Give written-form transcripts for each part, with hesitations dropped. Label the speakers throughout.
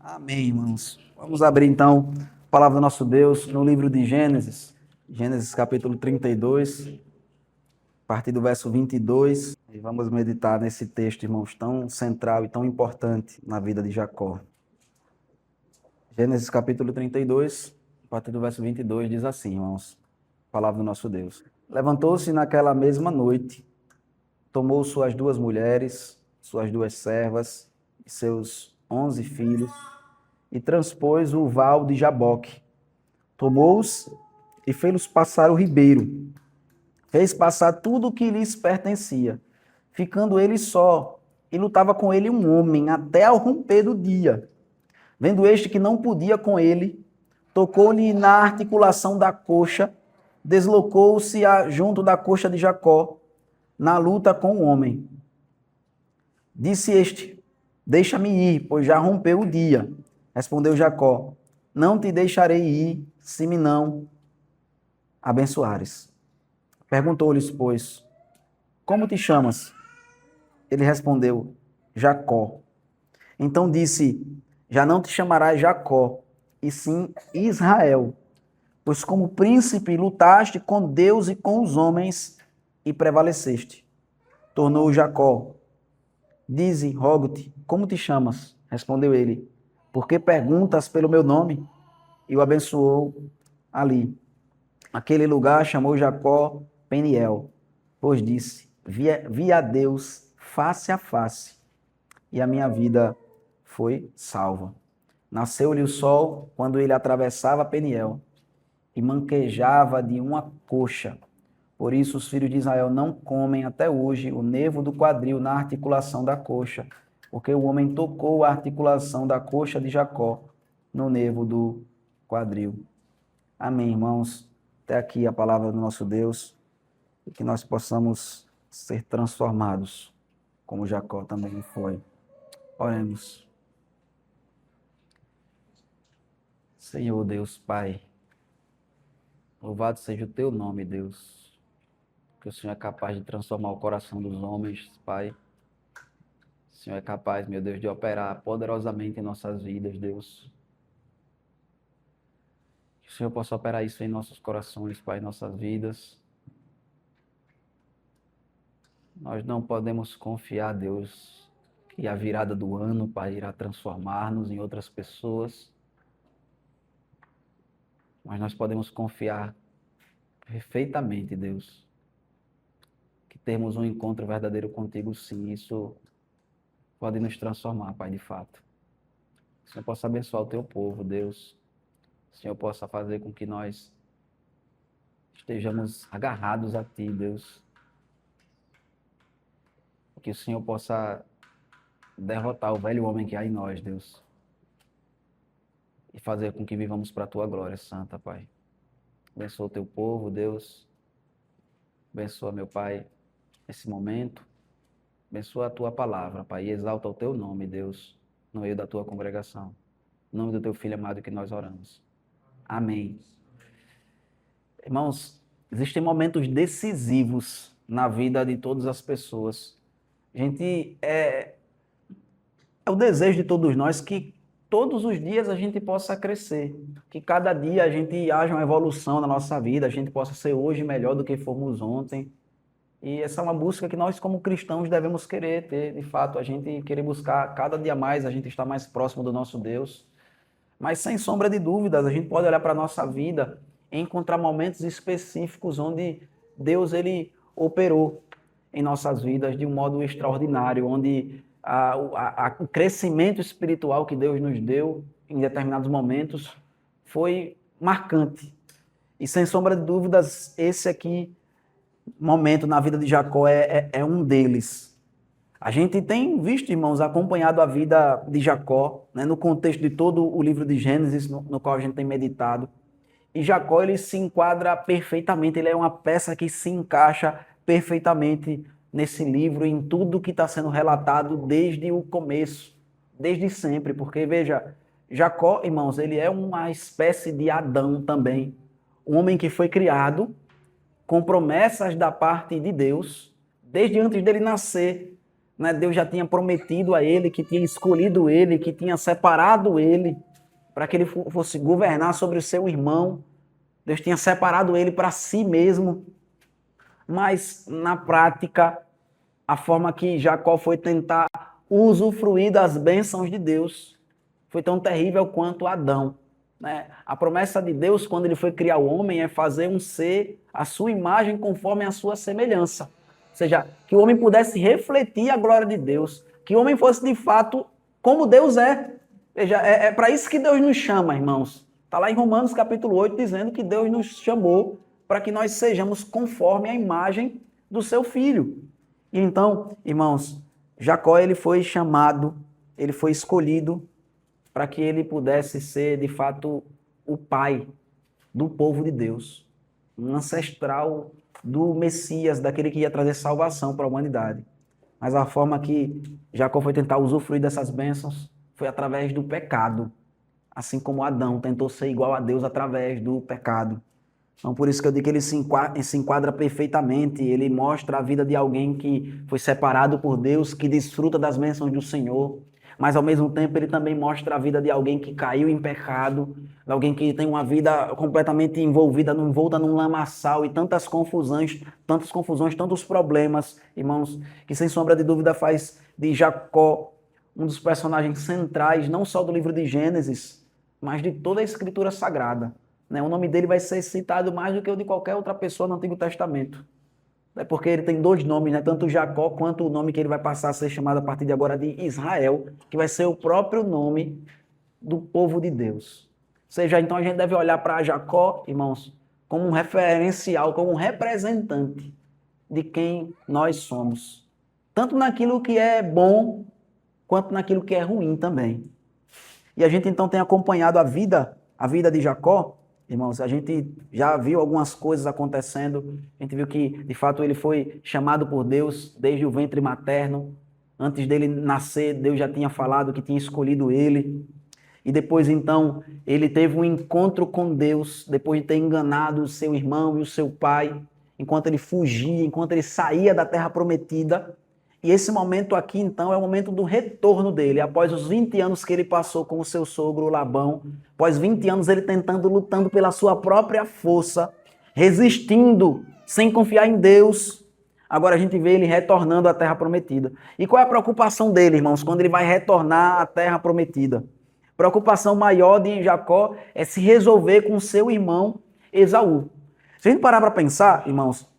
Speaker 1: Amém, irmãos. Vamos abrir então a palavra do nosso Deus no livro de Gênesis, Gênesis capítulo 32, a partir do verso 22, e vamos meditar nesse texto, irmãos, tão central e tão importante na vida de Jacó. Gênesis capítulo 32, a partir do verso 22, diz assim, irmãos, a palavra do nosso Deus. Levantou-se naquela mesma noite, tomou suas 2 mulheres, suas 2 servas e seus 11 filhos, e transpôs o val de Jaboque. Tomou-os e fez-los passar o ribeiro. Fez passar tudo o que lhes pertencia, ficando ele só, e lutava com ele um homem até ao romper do dia. Vendo este que não podia com ele, tocou-lhe na articulação da coxa, deslocou-se junto da coxa de Jacó, na luta com o homem. Disse este: deixa-me ir, pois já rompeu o dia. Respondeu Jacó: não te deixarei ir, se me não abençoares. Perguntou-lhes, pois, como te chamas? Ele respondeu: Jacó. Então disse: já não te chamarás Jacó, e sim Israel, pois como príncipe lutaste com Deus e com os homens e prevaleceste. Tornou Jacó: dize, rogo-te, como te chamas? Respondeu ele: por que perguntas pelo meu nome? E o abençoou ali. Aquele lugar chamou Jacó Peniel, pois disse: vi a Deus face a face, e a minha vida foi salva. Nasceu-lhe o sol quando ele atravessava Peniel, e manquejava de uma coxa. Por isso os filhos de Israel não comem até hoje o nervo do quadril na articulação da coxa, porque o homem tocou a articulação da coxa de Jacó no nervo do quadril. Amém, irmãos. Até aqui a palavra do nosso Deus, e que nós possamos ser transformados, como Jacó também foi. Oremos. Senhor Deus Pai, louvado seja o teu nome, Deus, que o Senhor é capaz de transformar o coração dos homens, Pai. O Senhor é capaz, meu Deus, de operar poderosamente em nossas vidas, Deus. Que o Senhor possa operar isso em nossos corações, Pai, em nossas vidas. Nós não podemos confiar, Deus, que a virada do ano, Pai, irá transformar-nos em outras pessoas. Mas nós podemos confiar perfeitamente, Deus, que termos um encontro verdadeiro contigo, sim. Isso pode nos transformar, Pai, de fato. Que o Senhor possa abençoar o teu povo, Deus. Que o Senhor possa fazer com que nós estejamos agarrados a Ti, Deus. Que o Senhor possa derrotar o velho homem que há em nós, Deus. E fazer com que vivamos para a Tua glória santa, Pai. Abençoa o Teu povo, Deus. Abençoa, meu Pai, esse momento. Abençoa a Tua palavra, Pai. E exalta o Teu nome, Deus, no meio da Tua congregação. Em nome do Teu Filho amado que nós oramos. Amém. Irmãos, existem momentos decisivos na vida de todas as pessoas. É o desejo de todos nós que todos os dias a gente possa crescer, que cada dia a gente haja uma evolução na nossa vida, a gente possa ser hoje melhor do que fomos ontem. E essa é uma busca que nós, como cristãos, devemos querer ter, de fato, a gente querer buscar cada dia mais, a gente estar mais próximo do nosso Deus. Mas, sem sombra de dúvidas, a gente pode olhar para a nossa vida e encontrar momentos específicos onde Deus ele operou em nossas vidas de um modo extraordinário, onde o crescimento espiritual que Deus nos deu em determinados momentos foi marcante. E, sem sombra de dúvidas, esse aqui momento na vida de Jacó é um deles. A gente tem visto, irmãos, acompanhado a vida de Jacó, né, no contexto de todo o livro de Gênesis, no qual a gente tem meditado. E Jacó, ele se enquadra perfeitamente, ele é uma peça que se encaixa perfeitamente nesse livro, em tudo que está sendo relatado desde o começo, desde sempre. Porque, veja, Jacó, irmãos, ele é uma espécie de Adão também. Um homem que foi criado com promessas da parte de Deus, desde antes dele nascer, né? Deus já tinha prometido a ele, que tinha escolhido ele, que tinha separado ele para que ele fosse governar sobre o seu irmão. Deus tinha separado ele para si mesmo. Mas, na prática, a forma que Jacó foi tentar usufruir das bênçãos de Deus foi tão terrível quanto Adão, né? A promessa de Deus, quando ele foi criar o homem, é fazer um ser à sua imagem conforme a sua semelhança. Ou seja, que o homem pudesse refletir a glória de Deus, que o homem fosse de fato como Deus é. Veja, é para isso que Deus nos chama, irmãos. Está lá em Romanos capítulo 8, dizendo que Deus nos chamou para que nós sejamos conforme a imagem do seu Filho. E então, irmãos, Jacó ele foi chamado, ele foi escolhido para que ele pudesse ser, de fato, o pai do povo de Deus, um ancestral do Messias, daquele que ia trazer salvação para a humanidade. Mas a forma que Jacó foi tentar usufruir dessas bênçãos foi através do pecado, assim como Adão tentou ser igual a Deus através do pecado. Então, por isso que eu digo que ele se enquadra perfeitamente, ele mostra a vida de alguém que foi separado por Deus, que desfruta das bênçãos do Senhor, mas ao mesmo tempo ele também mostra a vida de alguém que caiu em pecado, de alguém que tem uma vida completamente envolvida num lamaçal e tantas confusões, tantos problemas, irmãos, que sem sombra de dúvida faz de Jacó um dos personagens centrais, não só do livro de Gênesis, mas de toda a Escritura Sagrada. O nome dele vai ser citado mais do que o de qualquer outra pessoa no Antigo Testamento. É porque ele tem dois nomes, né? Tanto Jacó quanto o nome que ele vai passar a ser chamado a partir de agora de Israel, que vai ser o próprio nome do povo de Deus. Ou seja, então a gente deve olhar para Jacó, irmãos, como um referencial, como um representante de quem nós somos. Tanto naquilo que é bom, quanto naquilo que é ruim também. E a gente então tem acompanhado a vida de Jacó. Irmãos, a gente já viu algumas coisas acontecendo, a gente viu que, de fato, ele foi chamado por Deus desde o ventre materno. Antes dele nascer, Deus já tinha falado que tinha escolhido ele. E depois, então, ele teve um encontro com Deus, depois de ter enganado o seu irmão e o seu pai, enquanto ele fugia, enquanto ele saía da terra prometida. E esse momento aqui, então, é o momento do retorno dele, após os 20 anos que ele passou com o seu sogro Labão, após 20 anos ele lutando pela sua própria força, resistindo, sem confiar em Deus. Agora a gente vê ele retornando à terra prometida. E qual é a preocupação dele, irmãos, quando ele vai retornar à terra prometida? A preocupação maior de Jacó é se resolver com seu irmão Esaú. Se a gente parar para pensar, irmãos,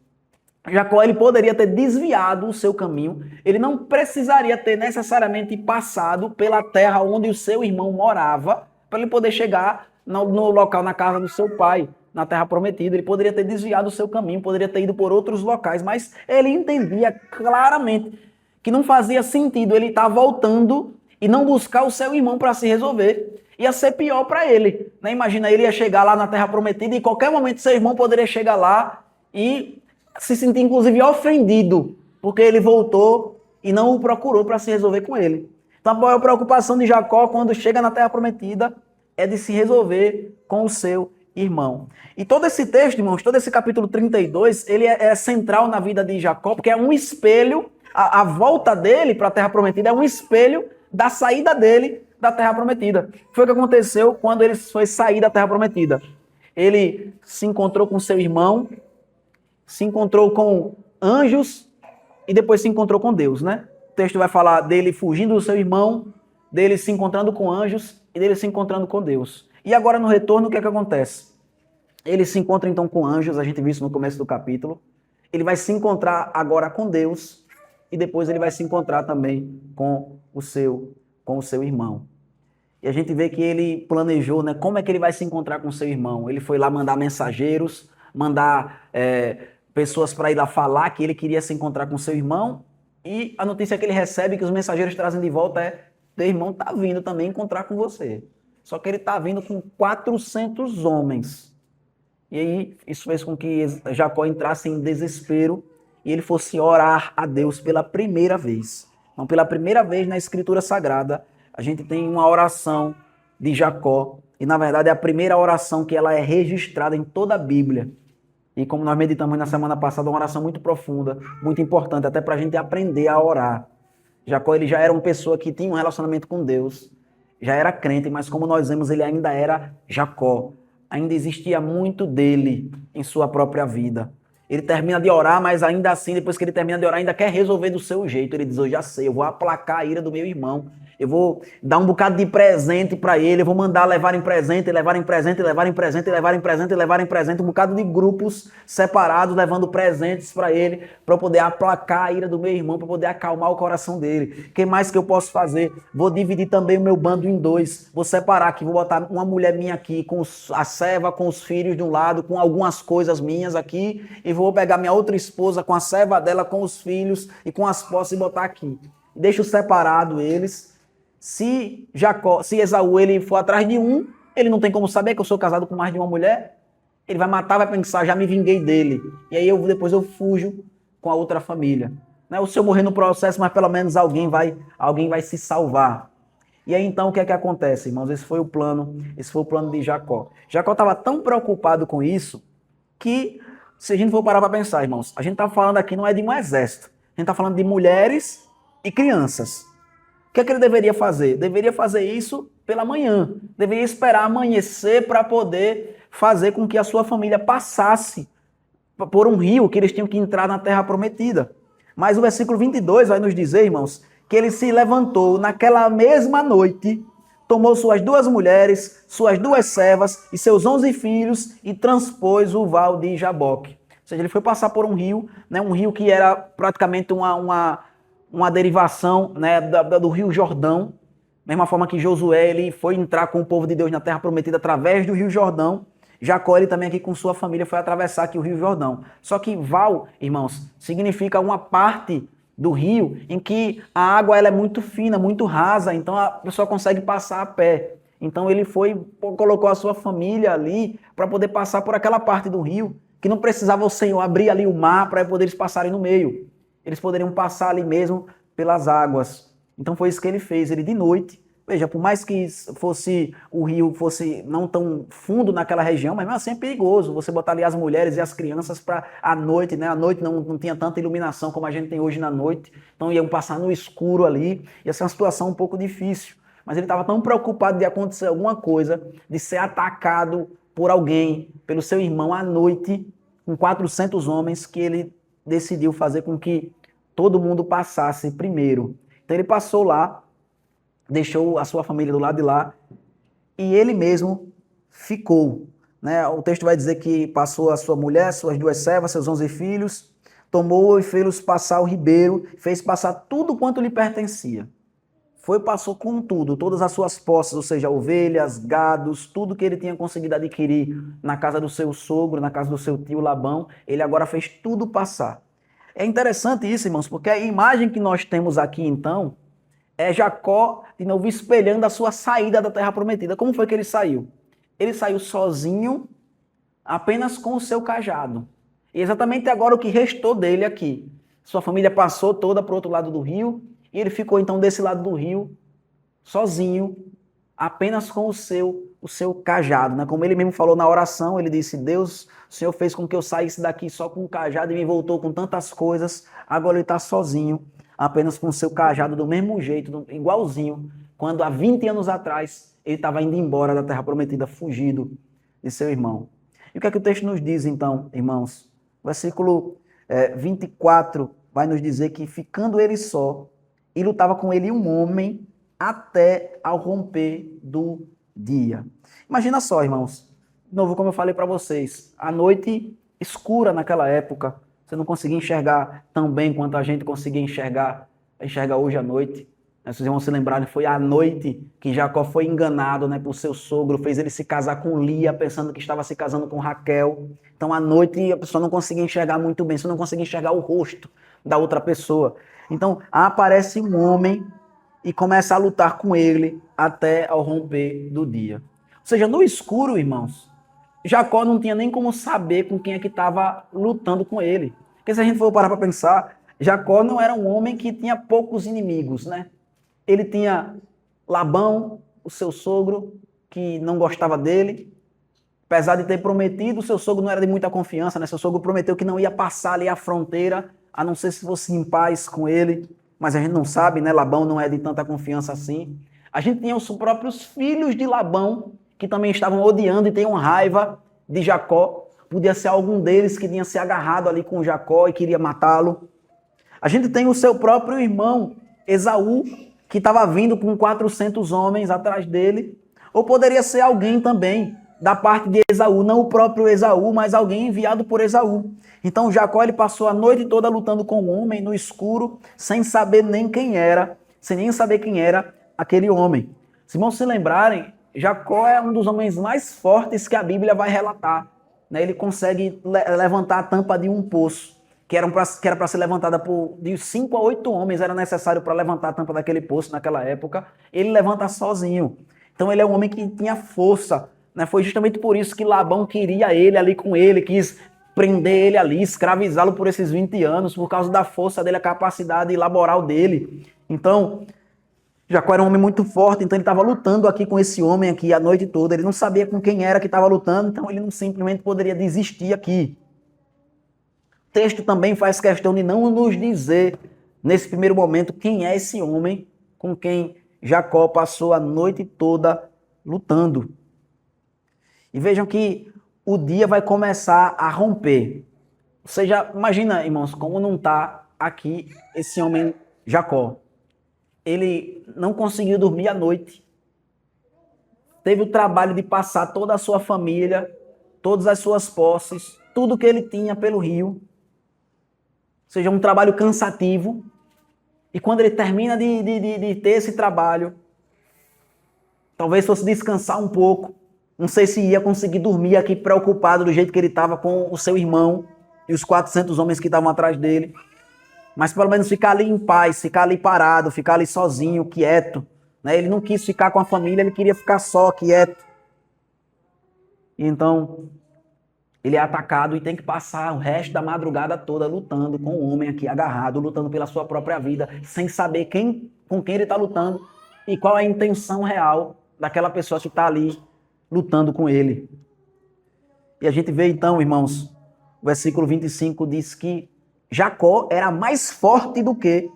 Speaker 1: Jacó ele poderia ter desviado o seu caminho, ele não precisaria ter necessariamente passado pela terra onde o seu irmão morava para ele poder chegar no local, na casa do seu pai, na terra prometida. Ele poderia ter desviado o seu caminho, poderia ter ido por outros locais, mas ele entendia claramente que não fazia sentido ele estar voltando e não buscar o seu irmão para se resolver. Ia ser pior para ele, né? Imagina, ele ia chegar lá na terra prometida e em qualquer momento seu irmão poderia chegar lá e se sentir inclusive ofendido, porque ele voltou e não o procurou para se resolver com ele. Então a maior preocupação de Jacó quando chega na terra prometida é de se resolver com o seu irmão. E todo esse texto, irmãos, todo esse capítulo 32, ele é central na vida de Jacó, porque é um espelho, a volta dele para a terra prometida é um espelho da saída dele da terra prometida. Foi o que aconteceu quando ele foi sair da terra prometida. Ele se encontrou com seu irmão, se encontrou com anjos e depois se encontrou com Deus, né? O texto vai falar dele fugindo do seu irmão, dele se encontrando com anjos e dele se encontrando com Deus. E agora no retorno, o que é que acontece? Ele se encontra então com anjos, a gente viu isso no começo do capítulo. Ele vai se encontrar agora com Deus e depois ele vai se encontrar também com o seu irmão. E a gente vê que ele planejou, né? Como é que ele vai se encontrar com o seu irmão? Ele foi lá mandar mensageiros, mandar pessoas para ir lá falar que ele queria se encontrar com seu irmão, e a notícia que ele recebe, que os mensageiros trazem de volta é: teu irmão está vindo também encontrar com você. Só que ele está vindo com 400 homens. E aí isso fez com que Jacó entrasse em desespero e ele fosse orar a Deus pela primeira vez. Então, pela primeira vez na Escritura Sagrada, a gente tem uma oração de Jacó, e na verdade é a primeira oração que ela é registrada em toda a Bíblia. E como nós meditamos na semana passada, uma oração muito profunda, muito importante, até para a gente aprender a orar. Jacó ele já era uma pessoa que tinha um relacionamento com Deus, já era crente, mas como nós vemos, ele ainda era Jacó. Ainda existia muito dele em sua própria vida. Ele termina de orar, mas ainda assim, depois que ele termina de orar, ainda quer resolver do seu jeito. Ele diz, eu já sei, eu vou aplacar a ira do meu irmão. Eu vou dar um bocado de presente para ele, eu vou mandar levarem presente, levarem presente, levarem presente, levarem presente, levarem presente, um bocado de grupos separados, levando presentes para ele, para eu poder aplacar a ira do meu irmão, para poder acalmar o coração dele. O que mais que eu posso fazer? Vou dividir também o meu bando em dois, vou separar aqui, vou botar uma mulher minha aqui, com a serva, com os filhos de um lado, com algumas coisas minhas aqui, e vou pegar minha outra esposa com a serva dela, com os filhos e com as posses e botar aqui. Deixo separado eles. Se Esaú ele for atrás de um, ele não tem como saber que eu sou casado com mais de uma mulher. Ele vai matar, vai pensar, já me vinguei dele. E aí depois eu fujo com a outra família. Ou se eu morrer no processo, mas pelo menos alguém vai se salvar. E aí então o que é que acontece, irmãos? Esse foi o plano de Jacó. Jacó estava tão preocupado com isso que, se a gente for parar para pensar, irmãos, a gente está falando aqui não é de um exército. A gente está falando de mulheres e crianças. O que é que ele deveria fazer? Deveria fazer isso pela manhã. Deveria esperar amanhecer para poder fazer com que a sua família passasse por um rio que eles tinham que entrar na terra prometida. Mas o versículo 22 vai nos dizer, irmãos, que ele se levantou naquela mesma noite, tomou suas 2 mulheres, suas 2 servas e seus 11 filhos e transpôs o val de Jaboque. Ou seja, ele foi passar por um rio que era praticamente uma derivação, do Rio Jordão, da mesma forma que Josué ele foi entrar com o povo de Deus na terra prometida através do Rio Jordão. Jacó ele também aqui com sua família foi atravessar aqui o Rio Jordão. Só que val, irmãos, significa uma parte do rio em que a água ela é muito fina, muito rasa, então a pessoa consegue passar a pé. Então ele colocou a sua família ali para poder passar por aquela parte do rio que não precisava o Senhor abrir ali o mar para poder eles passarem no meio. Eles poderiam passar ali mesmo pelas águas. Então foi isso que ele fez. Ele de noite, veja, por mais que o rio fosse não tão fundo naquela região, mas mesmo assim é perigoso você botar ali as mulheres e as crianças para a noite, né? A noite não tinha tanta iluminação como a gente tem hoje na noite, então iam passar no escuro ali, ia ser uma situação um pouco difícil. Mas ele estava tão preocupado de acontecer alguma coisa, de ser atacado por alguém, pelo seu irmão à noite, com 400 homens, que ele decidiu fazer com que todo mundo passasse primeiro. Então ele passou lá, deixou a sua família do lado de lá e ele mesmo ficou. O texto vai dizer que passou a sua mulher, suas 2 servas, seus 11 filhos, tomou e fez-los passar o ribeiro, fez passar tudo quanto lhe pertencia. Passou com tudo, todas as suas posses, ou seja, ovelhas, gados, tudo que ele tinha conseguido adquirir na casa do seu sogro, na casa do seu tio Labão, ele agora fez tudo passar. É interessante isso, irmãos, porque a imagem que nós temos aqui, então, é Jacó, de novo, espelhando a sua saída da terra prometida. Como foi que ele saiu? Ele saiu sozinho, apenas com o seu cajado. E exatamente agora o que restou dele aqui. Sua família passou toda para o outro lado do rio, e ele ficou então desse lado do rio, sozinho, apenas com o seu cajado. Como ele mesmo falou na oração, ele disse, Deus, o Senhor fez com que eu saísse daqui só com o cajado e me voltou com tantas coisas, agora ele está sozinho, apenas com o seu cajado do mesmo jeito, igualzinho, quando há 20 anos atrás ele estava indo embora da terra prometida, fugido de seu irmão. E o que é que o texto nos diz então, irmãos? O versículo 24 vai nos dizer que ficando ele só, e lutava com ele um homem até ao romper do dia. Imagina só, irmãos, de novo, como eu falei para vocês, a noite escura naquela época, você não conseguia enxergar tão bem quanto a gente conseguia enxergar hoje à noite. Vocês vão se lembrar, foi à noite que Jacó foi enganado por seu sogro, fez ele se casar com Lia, pensando que estava se casando com Raquel. Então, à noite, a pessoa não conseguia enxergar muito bem, você não conseguia enxergar o rosto da outra pessoa. Então, aparece um homem e começa a lutar com ele até ao romper do dia. Ou seja, no escuro, irmãos, Jacó não tinha nem como saber com quem é que estava lutando com ele. Porque se a gente for parar para pensar, Jacó não era um homem que tinha poucos inimigos, né? Ele tinha Labão, o seu sogro, que não gostava dele. Apesar de ter prometido, o seu sogro não era de muita confiança, né? Seu sogro prometeu que não ia passar ali a fronteira, a não ser se fosse em paz com ele. mas a gente não sabe, né? Labão não é de tanta confiança assim. A gente tinha os próprios filhos de Labão, que também estavam odiando e tinham raiva de Jacó. Podia ser algum deles que tinha se agarrado ali com Jacó e queria matá-lo. A gente tem o seu próprio irmão, Esaú, que estava vindo com 400 homens atrás dele. Ou poderia ser alguém também da parte de Esaú, não o próprio Esaú, mas alguém enviado por Esaú. Então Jacó ele passou a noite toda lutando com o homem no escuro, sem saber nem quem era, sem nem saber quem era aquele homem. Se irmãos se lembrarem, Jacó é um dos homens mais fortes que a Bíblia vai relatar. Ele consegue levantar a tampa de um poço, que era para ser levantada por de 5 a 8 homens, era necessário para levantar a tampa daquele poço naquela época. Ele levanta sozinho. Então ele é um homem que tinha força. Foi justamente por isso que Labão queria ele ali com ele, quis prender ele ali, escravizá-lo por esses 20 anos, por causa da força dele, a capacidade laboral dele. Então, Jacó era um homem muito forte, então ele estava lutando aqui com esse homem aqui a noite toda. Ele não sabia com quem era que estava lutando, então ele não simplesmente poderia desistir aqui. O texto também faz questão de não nos dizer, nesse primeiro momento, quem é esse homem com quem Jacó passou a noite toda lutando. E vejam que o dia vai começar a romper. Ou seja, imagina, irmãos, como não está aqui esse homem Jacó. Ele não conseguiu dormir à noite. Teve o trabalho de passar toda a sua família, todas as suas posses, tudo que ele tinha pelo rio. Ou seja, um trabalho cansativo. E quando ele termina de ter esse trabalho, talvez fosse descansar um pouco. Não sei se ia conseguir dormir aqui preocupado do jeito que ele estava com o seu irmão e os 400 homens que estavam atrás dele. Mas pelo menos ficar ali em paz, ficar ali parado, ficar ali sozinho, quieto. Ele não quis ficar com a família, ele queria ficar só, quieto. E então, ele é atacado e tem que passar o resto da madrugada toda lutando com o homem aqui agarrado, lutando pela sua própria vida, sem saber com quem ele está lutando e qual é a intenção real daquela pessoa que está ali lutando com ele. E a gente vê então, irmãos, o versículo 25 diz que Jacó era mais forte do que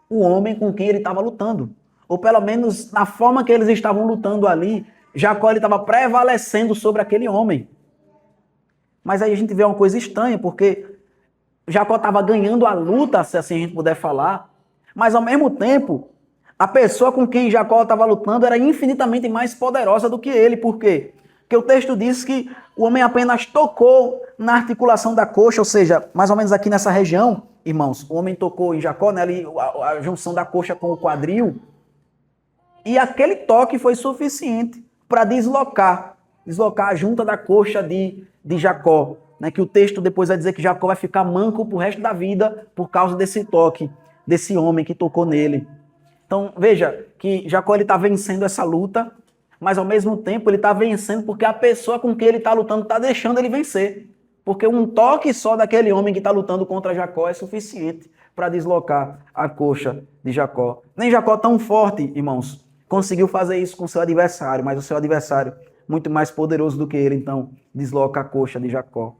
Speaker 1: o homem com quem ele estava lutando. Ou pelo menos na forma que eles estavam lutando ali, Jacó estava prevalecendo sobre aquele homem. Mas aí a gente vê uma coisa estranha, porque Jacó estava ganhando a luta, se assim a gente puder falar, mas ao mesmo tempo, a pessoa com quem Jacó estava lutando era infinitamente mais poderosa do que ele. Por quê? Porque o texto diz que o homem apenas tocou na articulação da coxa, ou seja, mais ou menos aqui nessa região, irmãos, o homem tocou em Jacó, ali, a junção da coxa com o quadril, e aquele toque foi suficiente para deslocar a junta da coxa de Jacó, que o texto depois vai dizer que Jacó vai ficar manco pro resto da vida por causa desse toque, desse homem que tocou nele. Então, veja que Jacó está vencendo essa luta, mas ao mesmo tempo ele está vencendo porque a pessoa com quem ele está lutando está deixando ele vencer. Porque um toque só daquele homem que está lutando contra Jacó é suficiente para deslocar a coxa de Jacó. Nem Jacó tão forte, irmãos, conseguiu fazer isso com seu adversário, mas o seu adversário, muito mais poderoso do que ele, então, desloca a coxa de Jacó.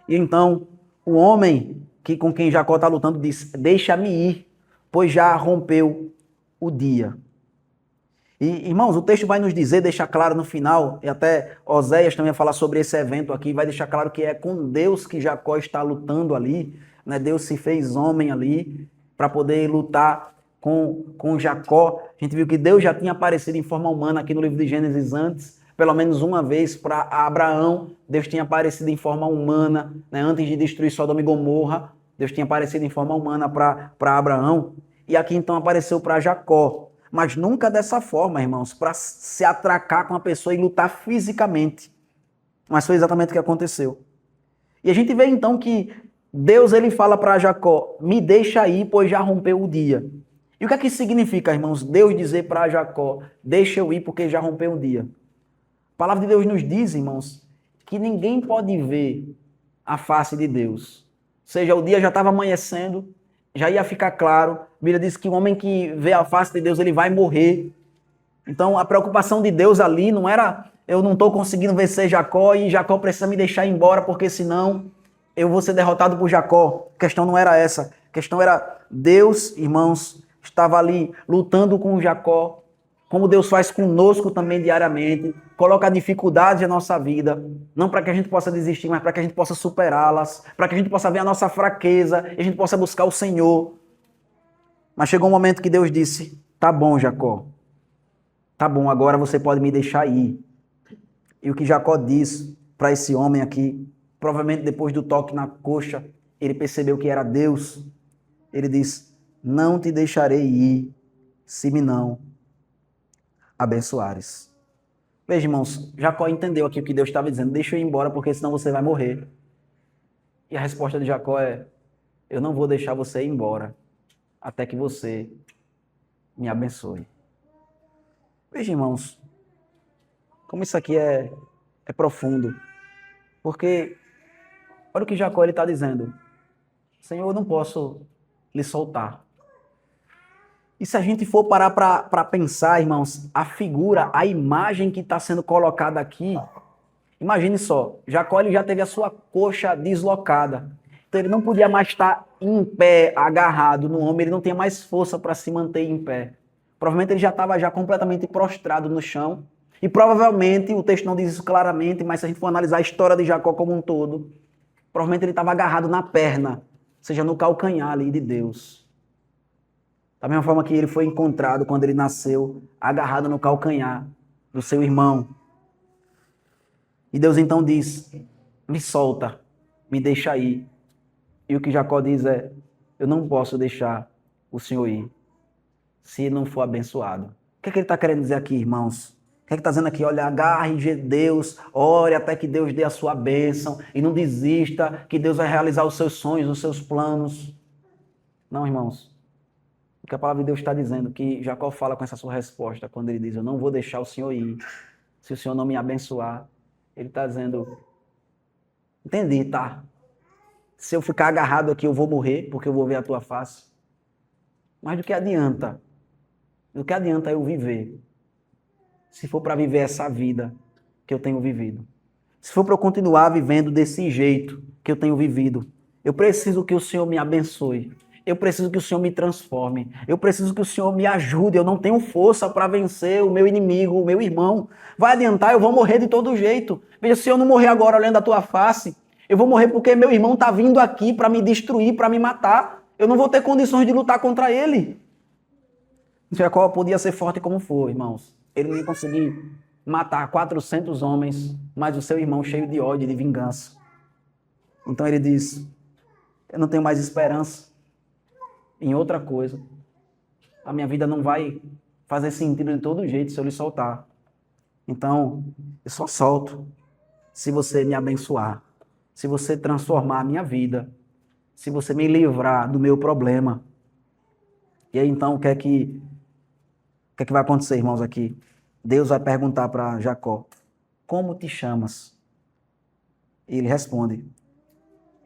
Speaker 1: E então, o homem com quem Jacó está lutando diz, deixa-me ir, pois já rompeu o dia. E, irmãos, o texto vai nos dizer, deixar claro no final, e até Oséias também vai falar sobre esse evento aqui, vai deixar claro que é com Deus que Jacó está lutando ali, Deus se fez homem ali para poder lutar com Jacó. A gente viu que Deus já tinha aparecido em forma humana aqui no livro de Gênesis antes, pelo menos uma vez para Abraão, Deus tinha aparecido em forma humana, antes de destruir Sodoma e Gomorra, Deus tinha aparecido em forma humana para Abraão, e aqui então apareceu para Jacó. Mas nunca dessa forma, irmãos, para se atracar com a pessoa e lutar fisicamente. Mas foi exatamente o que aconteceu. E a gente vê então que Deus ele fala para Jacó, me deixa ir, pois já rompeu o dia. E o que é que significa, irmãos, Deus dizer para Jacó, deixa eu ir porque já rompeu o dia? A palavra de Deus nos diz, irmãos, que ninguém pode ver a face de Deus. Ou seja, o dia já estava amanhecendo, já ia ficar claro. A Bíblia diz que o homem que vê a face de Deus, ele vai morrer. Então, a preocupação de Deus ali não era, eu não estou conseguindo vencer Jacó e Jacó precisa me deixar embora, porque senão eu vou ser derrotado por Jacó. A questão não era essa. A questão era Deus, irmãos, estava ali lutando com Jacó, como Deus faz conosco também diariamente, coloca dificuldades na nossa vida, não para que a gente possa desistir, mas para que a gente possa superá-las, para que a gente possa ver a nossa fraqueza e a gente possa buscar o Senhor. Mas chegou um momento que Deus disse, tá bom, Jacó, tá bom, agora você pode me deixar ir. E o que Jacó disse para esse homem aqui, provavelmente depois do toque na coxa, ele percebeu que era Deus. Ele disse, não te deixarei ir, se me não abençoares. Veja, irmãos, Jacó entendeu aqui o que Deus estava dizendo, deixa eu ir embora porque senão você vai morrer. E a resposta de Jacó é, eu não vou deixar você ir embora até que você me abençoe. Veja, irmãos, como isso aqui é profundo. Porque, olha o que Jacó está dizendo. Senhor, eu não posso lhe soltar. E se a gente for parar para pensar, irmãos, a figura, a imagem que está sendo colocada aqui, imagine só, Jacó ele já teve a sua coxa deslocada. Então ele não podia mais estar em pé, agarrado no homem, ele não tinha mais força para se manter em pé. Provavelmente ele já estava já completamente prostrado no chão. E provavelmente, o texto não diz isso claramente, mas se a gente for analisar a história de Jacó como um todo, provavelmente ele estava agarrado na perna, ou seja, no calcanhar ali de Deus. Da mesma forma que ele foi encontrado quando ele nasceu, agarrado no calcanhar do seu irmão. E Deus então diz, me solta, me deixa ir. E o que Jacó diz é, eu não posso deixar o Senhor ir, se não for abençoado. O que é que ele está querendo dizer aqui, irmãos? O que é que está dizendo aqui? Olha, agarre Deus, ore até que Deus dê a sua bênção e não desista, que Deus vai realizar os seus sonhos, os seus planos. Não, irmãos. O que a palavra de Deus está dizendo, que Jacó fala com essa sua resposta, quando ele diz, eu não vou deixar o Senhor ir, se o Senhor não me abençoar. Ele está dizendo, entendi, tá? Se eu ficar agarrado aqui, eu vou morrer, porque eu vou ver a tua face. Mas do que adianta? Do que adianta eu viver? Se for para viver essa vida que eu tenho vivido. Se for para eu continuar vivendo desse jeito que eu tenho vivido. Eu preciso que o Senhor me abençoe. Eu preciso que o Senhor me transforme. Eu preciso que o Senhor me ajude. Eu não tenho força para vencer o meu inimigo, o meu irmão. Vai adiantar, eu vou morrer de todo jeito. Veja, se eu não morrer agora olhando a tua face, eu vou morrer porque meu irmão está vindo aqui para me destruir, para me matar. Eu não vou ter condições de lutar contra ele. Jacó podia ser forte como for, irmãos. Ele não ia conseguir matar 400 homens, mas o seu irmão cheio de ódio e de vingança. Então ele diz, eu não tenho mais esperança em outra coisa. A minha vida não vai fazer sentido de todo jeito se eu lhe soltar. Então, eu só solto se você me abençoar, se você transformar a minha vida, se você me livrar do meu problema. E aí então, o que é que vai acontecer, irmãos, aqui? Deus vai perguntar para Jacó, como te chamas? E ele responde,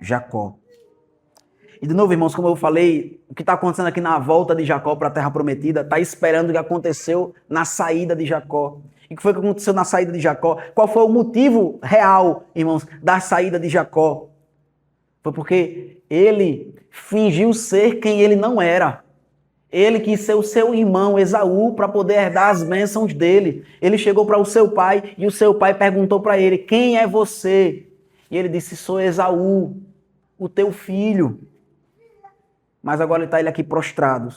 Speaker 1: Jacó. E de novo, irmãos, como eu falei, o que está acontecendo aqui na volta de Jacó para a Terra Prometida, está esperando o que aconteceu na saída de Jacó. E o que foi que aconteceu na saída de Jacó? Qual foi o motivo real, irmãos, da saída de Jacó? Foi porque ele fingiu ser quem ele não era. Ele quis ser o seu irmão Esaú para poder herdar as bênçãos dele. Ele chegou para o seu pai e o seu pai perguntou para ele, quem é você? E ele disse, sou Esaú, o teu filho. Mas agora está ele aqui prostrado,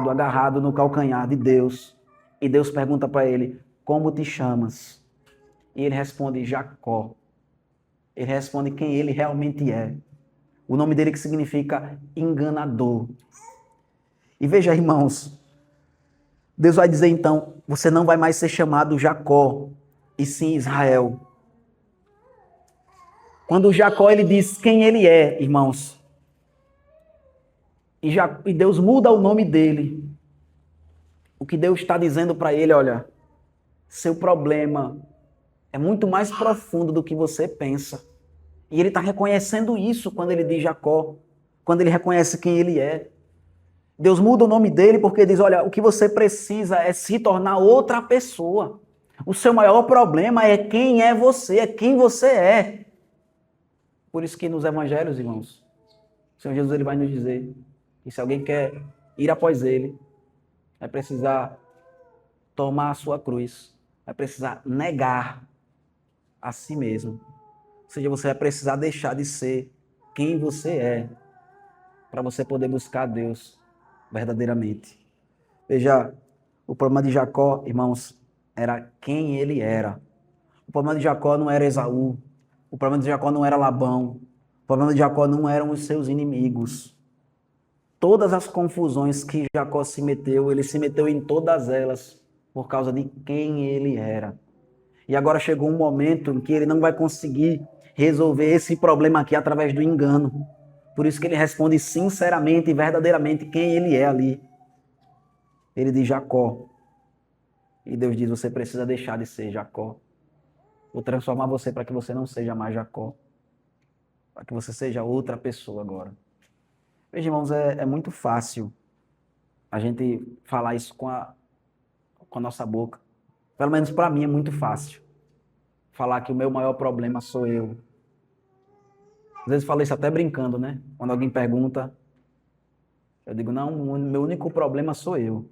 Speaker 1: agarrado no calcanhar de Deus. E Deus pergunta para ele, como te chamas? E ele responde, Jacó. Ele responde quem ele realmente é. O nome dele que significa enganador. E veja, irmãos, Deus vai dizer então, você não vai mais ser chamado Jacó, e sim Israel. Quando Jacó ele diz quem ele é, irmãos, e Deus muda o nome dele, o que Deus está dizendo para ele, olha, seu problema é muito mais profundo do que você pensa. E ele está reconhecendo isso quando ele diz Jacó, quando ele reconhece quem ele é. Deus muda o nome dele porque diz, olha, o que você precisa é se tornar outra pessoa. O seu maior problema é quem é você, é quem você é. Por isso que nos evangelhos, irmãos, o Senhor Jesus ele vai nos dizer que se alguém quer ir após ele, vai precisar tomar a sua cruz, vai precisar negar a si mesmo. Ou seja, você vai precisar deixar de ser quem você é, para você poder buscar Deus verdadeiramente. Veja, o problema de Jacó, irmãos, era quem ele era. O problema de Jacó não era Esaú. O problema de Jacó não era Labão. O problema de Jacó não eram os seus inimigos. Todas as confusões que Jacó se meteu, ele se meteu em todas elas por causa de quem ele era. E agora chegou um momento em que ele não vai conseguir resolver esse problema aqui através do engano. Por isso que ele responde sinceramente e verdadeiramente quem ele é ali. Ele diz Jacó. E Deus diz, você precisa deixar de ser Jacó. Vou transformar você para que você não seja mais Jacó. Para que você seja outra pessoa agora. Veja, irmãos, é muito fácil a gente falar isso com a nossa boca. Pelo menos para mim é muito fácil. Falar que o meu maior problema sou eu. Às vezes falo isso até brincando, né? Quando alguém pergunta, eu digo, não, o meu único problema sou eu.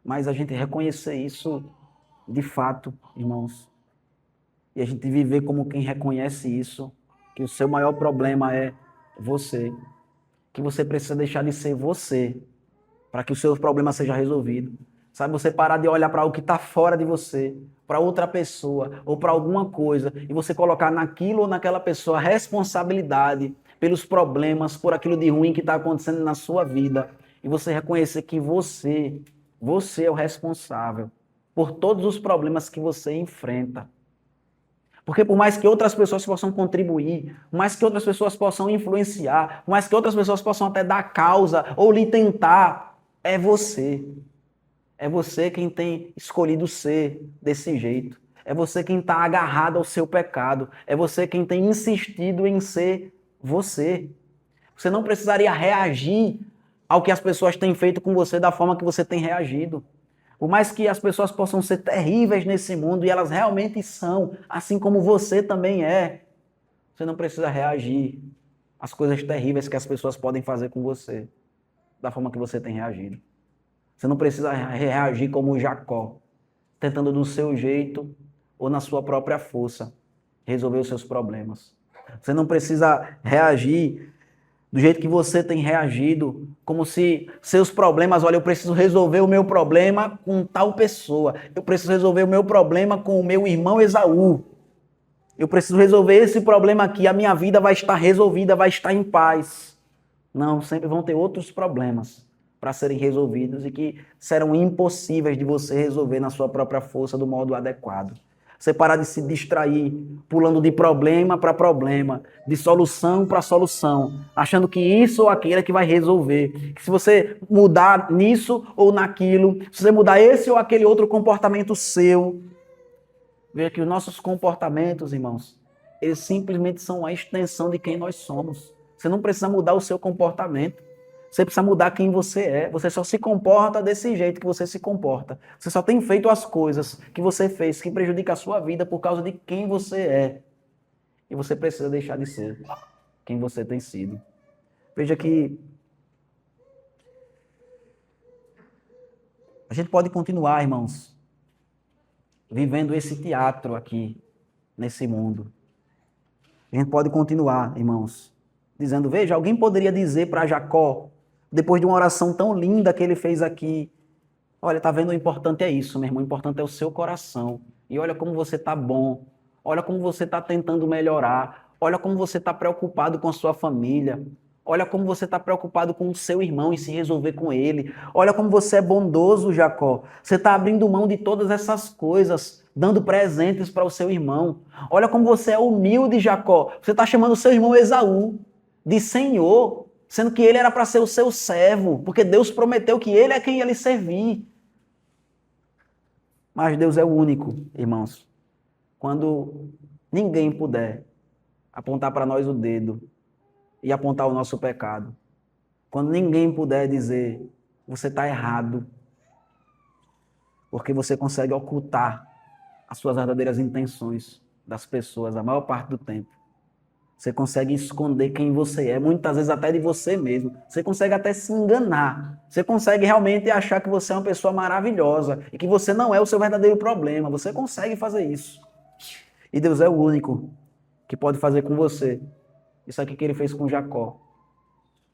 Speaker 1: Mas a gente reconhecer isso de fato, irmãos, e a gente viver como quem reconhece isso, que o seu maior problema é você, que você precisa deixar de ser você, para que o seu problema seja resolvido. Sabe, você parar de olhar para o que está fora de você, para outra pessoa ou para alguma coisa, e você colocar naquilo ou naquela pessoa a responsabilidade pelos problemas, por aquilo de ruim que está acontecendo na sua vida, e você reconhecer que você é o responsável por todos os problemas que você enfrenta. Porque por mais que outras pessoas possam contribuir, por mais que outras pessoas possam influenciar, por mais que outras pessoas possam até dar causa ou lhe tentar, é você. É você quem tem escolhido ser desse jeito. É você quem está agarrado ao seu pecado. É você quem tem insistido em ser você. Você não precisaria reagir ao que as pessoas têm feito com você da forma que você tem reagido. Por mais que as pessoas possam ser terríveis nesse mundo, e elas realmente são, assim como você também é, você não precisa reagir às coisas terríveis que as pessoas podem fazer com você, da forma que você tem reagido. Você não precisa reagir como Jacó, tentando do seu jeito ou na sua própria força resolver os seus problemas. Você não precisa reagir do jeito que você tem reagido, como se seus problemas, olha, eu preciso resolver o meu problema com tal pessoa, eu preciso resolver o meu problema com o meu irmão Esaú, eu preciso resolver esse problema aqui, a minha vida vai estar resolvida, vai estar em paz. Não, sempre vão ter outros problemas para serem resolvidos e que serão impossíveis de você resolver na sua própria força do modo adequado. Você parar de se distrair, pulando de problema para problema, de solução para solução, achando que isso ou aquilo é que vai resolver. Que se você mudar nisso ou naquilo, se você mudar esse ou aquele outro comportamento seu, veja que os nossos comportamentos, irmãos, eles simplesmente são a extensão de quem nós somos. Você não precisa mudar o seu comportamento. Você precisa mudar quem você é. Você só se comporta desse jeito que você se comporta. Você só tem feito as coisas que você fez que prejudicam a sua vida por causa de quem você é. E você precisa deixar de ser quem você tem sido. Veja que a gente pode continuar, irmãos, vivendo esse teatro aqui, nesse mundo. A gente pode continuar, irmãos, dizendo, veja, alguém poderia dizer para Jacó, depois de uma oração tão linda que ele fez aqui, olha, tá vendo, o importante é isso, meu irmão, o importante é o seu coração. E olha como você tá bom, olha como você tá tentando melhorar, olha como você tá preocupado com a sua família, olha como você tá preocupado com o seu irmão e se resolver com ele, olha como você é bondoso, Jacó, você tá abrindo mão de todas essas coisas, dando presentes para o seu irmão. Olha como você é humilde, Jacó, você tá chamando o seu irmão Esaú de Senhor, sendo que ele era para ser o seu servo, porque Deus prometeu que ele é quem ia lhe servir. Mas Deus é o único, irmãos. Quando ninguém puder apontar para nós o dedo e apontar o nosso pecado, quando ninguém puder dizer, você está errado, porque você consegue ocultar as suas verdadeiras intenções das pessoas a maior parte do tempo. Você consegue esconder quem você é, muitas vezes até de você mesmo. Você consegue até se enganar. Você consegue realmente achar que você é uma pessoa maravilhosa e que você não é o seu verdadeiro problema. Você consegue fazer isso. E Deus é o único que pode fazer com você isso aqui que ele fez com Jacó,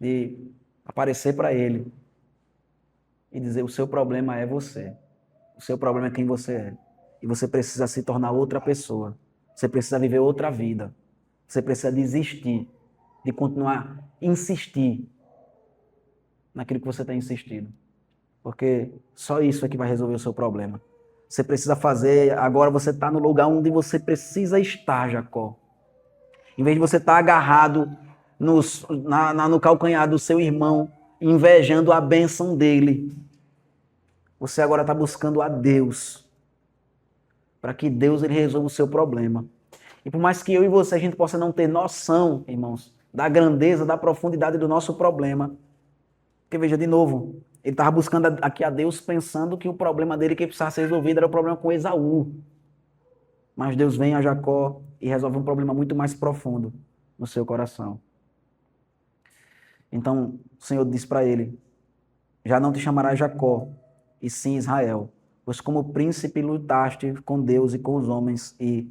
Speaker 1: de aparecer para ele e dizer: o seu problema é você. O seu problema é quem você é. E você precisa se tornar outra pessoa. Você precisa viver outra vida. Você precisa desistir de continuar insistir naquilo que você tem insistido. Porque só isso é que vai resolver o seu problema. Você precisa fazer, agora você está no lugar onde você precisa estar, Jacó. Em vez de você estar agarrado no calcanhar do seu irmão, invejando a bênção dele, você agora está buscando a Deus, para que Deus ele resolva o seu problema. E por mais que eu e você a gente possa não ter noção, irmãos, da grandeza, da profundidade do nosso problema, porque veja de novo, ele estava buscando aqui a Deus pensando que o problema dele que precisava ser resolvido era o problema com Esaú. Mas Deus vem a Jacó e resolve um problema muito mais profundo no seu coração. Então o Senhor diz para ele: já não te chamarás Jacó, e sim Israel, pois como príncipe lutaste com Deus e com os homens e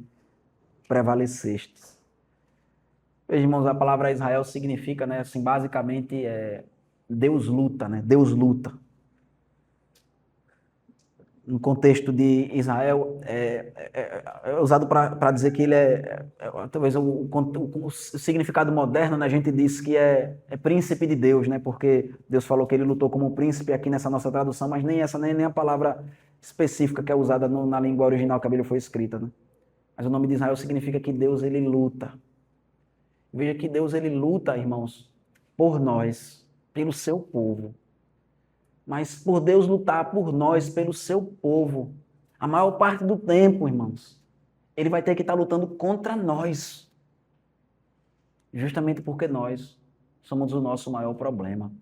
Speaker 1: prevaleceste. Veja, irmãos, a palavra Israel significa, né, assim, basicamente, Deus luta, né? Deus luta. No contexto de Israel, é usado para dizer que ele talvez o significado moderno, né, a gente diz que é príncipe de Deus, né, porque Deus falou que ele lutou como príncipe aqui nessa nossa tradução, mas nem essa, nem a palavra específica que é usada na língua original que a Bíblia foi escrita, né? Mas o nome de Israel significa que Deus, ele luta. Veja que Deus, ele luta, irmãos, por nós, pelo seu povo. Mas por Deus lutar por nós, pelo seu povo, a maior parte do tempo, irmãos, ele vai ter que estar lutando contra nós. Justamente porque nós somos o nosso maior problema.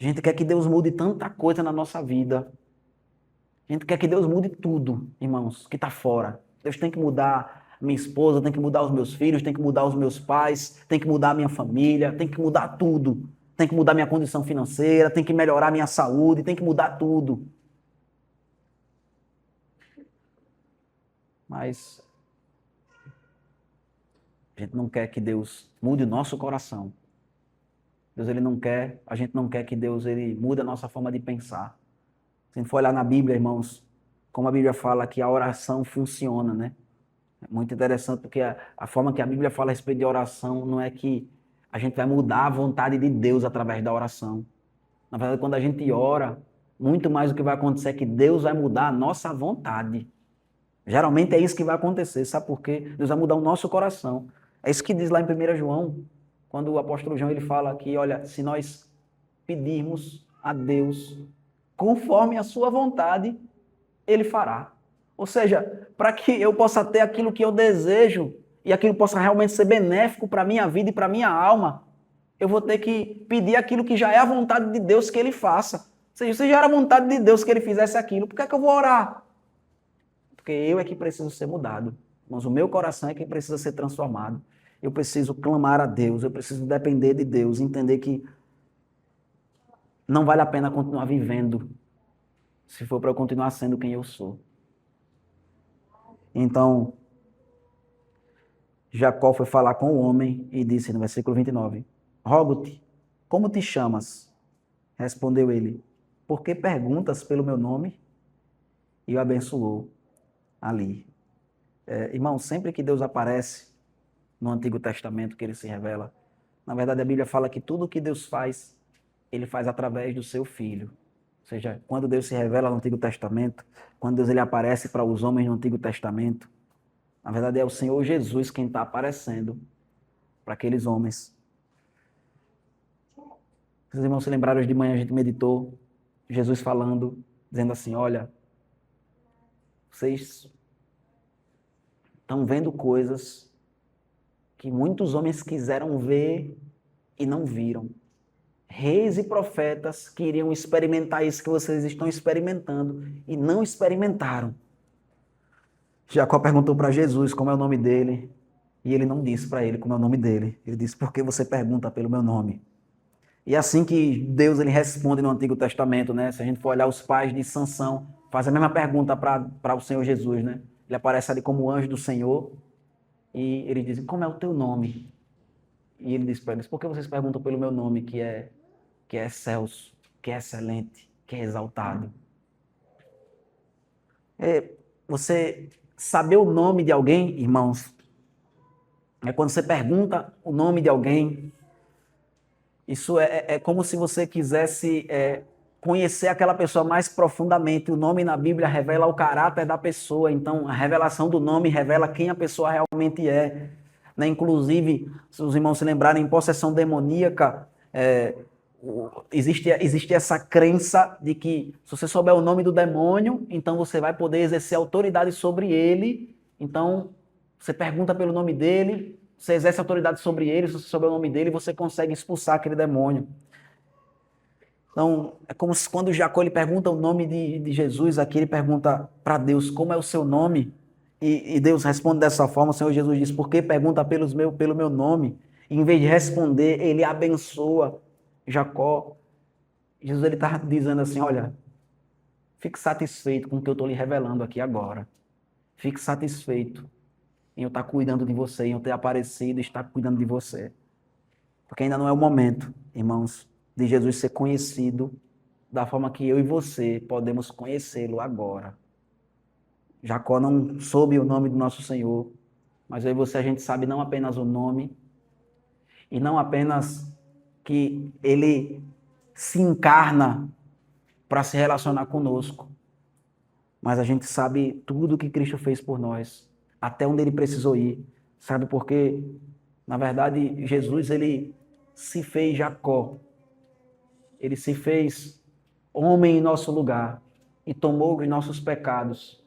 Speaker 1: A gente quer que Deus mude tanta coisa na nossa vida. A gente quer que Deus mude tudo, irmãos, que está fora. Deus tem que mudar minha esposa, tem que mudar os meus filhos, tem que mudar os meus pais, tem que mudar a minha família, tem que mudar tudo. Tem que mudar minha condição financeira, tem que melhorar minha saúde, tem que mudar tudo. Mas a gente não quer que Deus mude o nosso coração. Deus, ele não quer, a gente não quer que Deus ele mude a nossa forma de pensar. Se a gente for olhar na Bíblia, irmãos, como a Bíblia fala que a oração funciona, né? É muito interessante porque a forma que a Bíblia fala a respeito de oração não é que a gente vai mudar a vontade de Deus através da oração. Na verdade, quando a gente ora, muito mais o que vai acontecer é que Deus vai mudar a nossa vontade. Geralmente é isso que vai acontecer, sabe por quê? Deus vai mudar o nosso coração. É isso que diz lá em 1 João, quando o apóstolo João ele fala que, olha, se nós pedirmos a Deus conforme a sua vontade, ele fará. Ou seja, para que eu possa ter aquilo que eu desejo e aquilo possa realmente ser benéfico para a minha vida e para a minha alma, eu vou ter que pedir aquilo que já é a vontade de Deus que ele faça. Ou seja, se já era a vontade de Deus que ele fizesse aquilo, por que é que eu vou orar? Porque eu é que preciso ser mudado. Mas o meu coração é que precisa ser transformado. Eu preciso clamar a Deus, eu preciso depender de Deus, entender que não vale a pena continuar vivendo se for para eu continuar sendo quem eu sou. Então, Jacó foi falar com o homem e disse no versículo 29, rogo-te, como te chamas? Respondeu ele, por que perguntas pelo meu nome? E o abençoou ali. Irmão, sempre que Deus aparece no Antigo Testamento, que ele se revela, na verdade a Bíblia fala que tudo que Deus faz, ele faz através do seu Filho. Ou seja, quando Deus se revela no Antigo Testamento, quando Deus ele aparece para os homens no Antigo Testamento, na verdade é o Senhor Jesus quem está aparecendo para aqueles homens. Vocês irmãos se lembraram, hoje de manhã a gente meditou, Jesus falando, dizendo assim, olha, vocês estão vendo coisas que muitos homens quiseram ver e não viram. Reis e profetas que iriam experimentar isso que vocês estão experimentando e não experimentaram. Jacó perguntou para Jesus como é o nome dele. E ele não disse para ele como é o nome dele. Ele disse, por que você pergunta pelo meu nome? E é assim que Deus ele responde no Antigo Testamento, né? Se a gente for olhar os pais de Sansão, faz a mesma pergunta para o Senhor Jesus, né? Ele aparece ali como anjo do Senhor e ele diz, como é o teu nome? E ele diz para eles, por que vocês perguntam pelo meu nome, que é excelso, que é excelente, que é exaltado? Você saber o nome de alguém, irmãos, é quando você pergunta o nome de alguém, isso é como se você quisesse conhecer aquela pessoa mais profundamente. O nome na Bíblia revela o caráter da pessoa, então a revelação do nome revela quem a pessoa realmente é. Né? Inclusive, se os irmãos se lembrarem, em possessão demoníaca, existe essa crença de que se você souber o nome do demônio, então você vai poder exercer autoridade sobre ele. Então, você pergunta pelo nome dele, você exerce autoridade sobre ele, se você souber o nome dele, você consegue expulsar aquele demônio. Então, é como se quando Jacó ele pergunta o nome de Jesus, aqui ele pergunta para Deus, como é o seu nome? E Deus responde dessa forma, o Senhor Jesus diz, por que pergunta pelo meu nome? E, em vez de responder, ele abençoa Jacó. Jesus ele está dizendo assim, olha, fique satisfeito com o que eu estou lhe revelando aqui agora. Fique satisfeito em eu estar cuidando de você, em eu ter aparecido e estar cuidando de você. Porque ainda não é o momento, irmãos, de Jesus ser conhecido da forma que eu e você podemos conhecê-lo agora. Jacó não soube o nome do nosso Senhor, mas eu e você a gente sabe não apenas o nome, e não apenas que ele se encarna para se relacionar conosco, mas a gente sabe tudo o que Cristo fez por nós, até onde ele precisou ir. Sabe por quê? Na verdade, Jesus ele se fez Jacó. Ele se fez homem em nosso lugar e tomou os nossos pecados.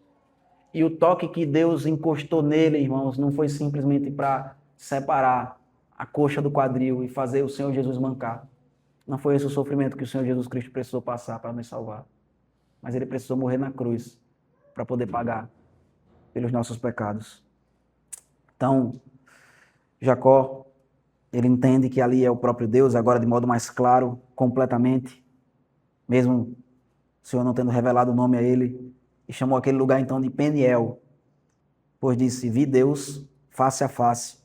Speaker 1: E o toque que Deus encostou nele, irmãos, não foi simplesmente para separar a coxa do quadril e fazer o Senhor Jesus mancar. Não foi esse o sofrimento que o Senhor Jesus Cristo precisou passar para nos salvar. Mas ele precisou morrer na cruz para poder pagar pelos nossos pecados. Então, Jacó, ele entende que ali é o próprio Deus, agora de modo mais claro, completamente, mesmo o Senhor não tendo revelado o nome a ele, e chamou aquele lugar então de Peniel, pois disse, vi Deus face a face,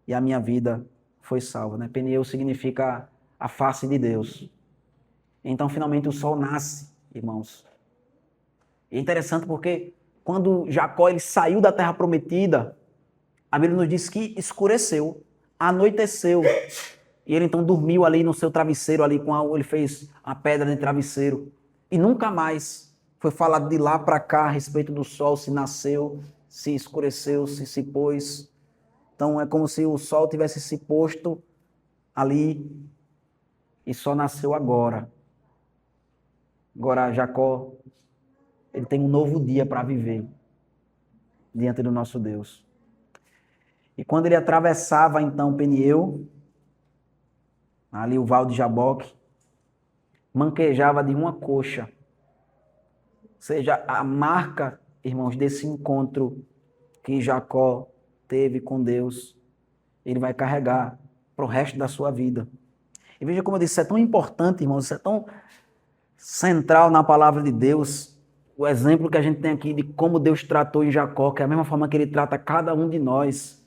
Speaker 1: e a minha vida foi salva. Né? Peniel significa a face de Deus. Então, finalmente, o sol nasce, irmãos. E é interessante porque quando Jacó ele saiu da terra prometida, a Bíblia nos diz que escureceu, anoiteceu. E ele então dormiu ali no seu travesseiro, ele fez a pedra de travesseiro. E nunca mais foi falado de lá para cá a respeito do sol, se nasceu, se escureceu, se pôs. Então é como se o sol tivesse se posto ali e só nasceu agora. Agora Jacó, ele tem um novo dia para viver diante do nosso Deus. E quando ele atravessava então Peniel, ali o Val de Jaboque, manquejava de uma coxa. Ou seja, a marca, irmãos, desse encontro que Jacó teve com Deus, ele vai carregar para o resto da sua vida. E veja como eu disse, isso é tão importante, irmãos, isso é tão central na palavra de Deus, o exemplo que a gente tem aqui de como Deus tratou em Jacó, que é a mesma forma que ele trata cada um de nós.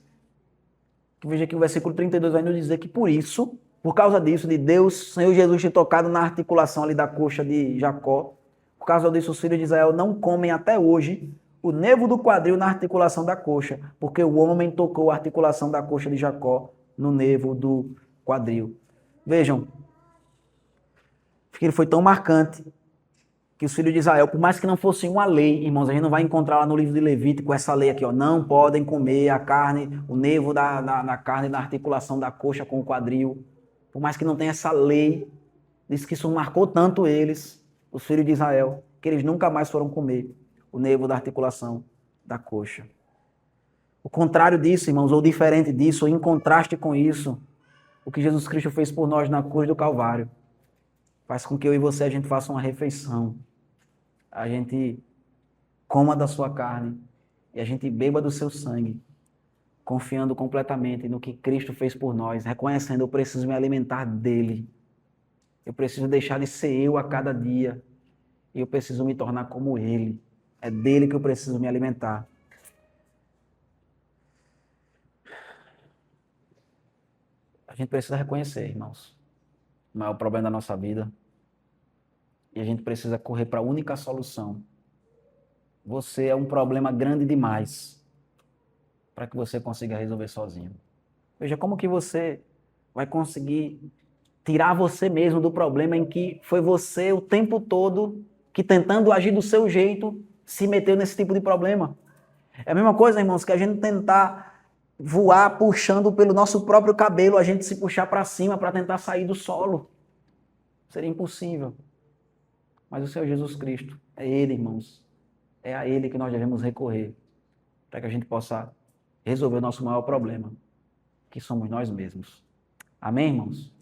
Speaker 1: Veja que o versículo 32 vai nos dizer que por isso, por causa disso, de Deus, Senhor Jesus ter tocado na articulação ali da coxa de Jacó, por causa disso os filhos de Israel não comem até hoje o nervo do quadril na articulação da coxa, porque o homem tocou a articulação da coxa de Jacó no nervo do quadril. Vejam, ele foi tão marcante que os filhos de Israel, por mais que não fosse uma lei, irmãos, a gente não vai encontrar lá no livro de Levítico essa lei aqui, ó, não podem comer a carne, o nervo da carne da articulação da coxa com o quadril. Por mais que não tenha essa lei, diz que isso marcou tanto eles, os filhos de Israel, que eles nunca mais foram comer o nervo da articulação da coxa. O contrário disso, irmãos, ou diferente disso, ou em contraste com isso, o que Jesus Cristo fez por nós na cruz do Calvário, faz com que eu e você a gente faça uma refeição. A gente coma da sua carne e a gente beba do seu sangue. confiando completamente no que Cristo fez por nós, reconhecendo, eu preciso me alimentar dele. Eu preciso deixar de ser eu a cada dia. E eu preciso me tornar como ele. É dele que eu preciso me alimentar. A gente precisa reconhecer, irmãos, o maior problema da nossa vida. E a gente precisa correr para a única solução. Você é um problema grande demais para que você consiga resolver sozinho. Veja como que você vai conseguir tirar você mesmo do problema em que foi você o tempo todo que, tentando agir do seu jeito, se meteu nesse tipo de problema. É a mesma coisa, irmãos, que a gente tentar voar puxando pelo nosso próprio cabelo, a gente se puxar para cima para tentar sair do solo. Seria impossível. Mas o Senhor Jesus Cristo, é Ele, irmãos. É a Ele que nós devemos recorrer para que a gente possa resolver o nosso maior problema, que somos nós mesmos. Amém, irmãos?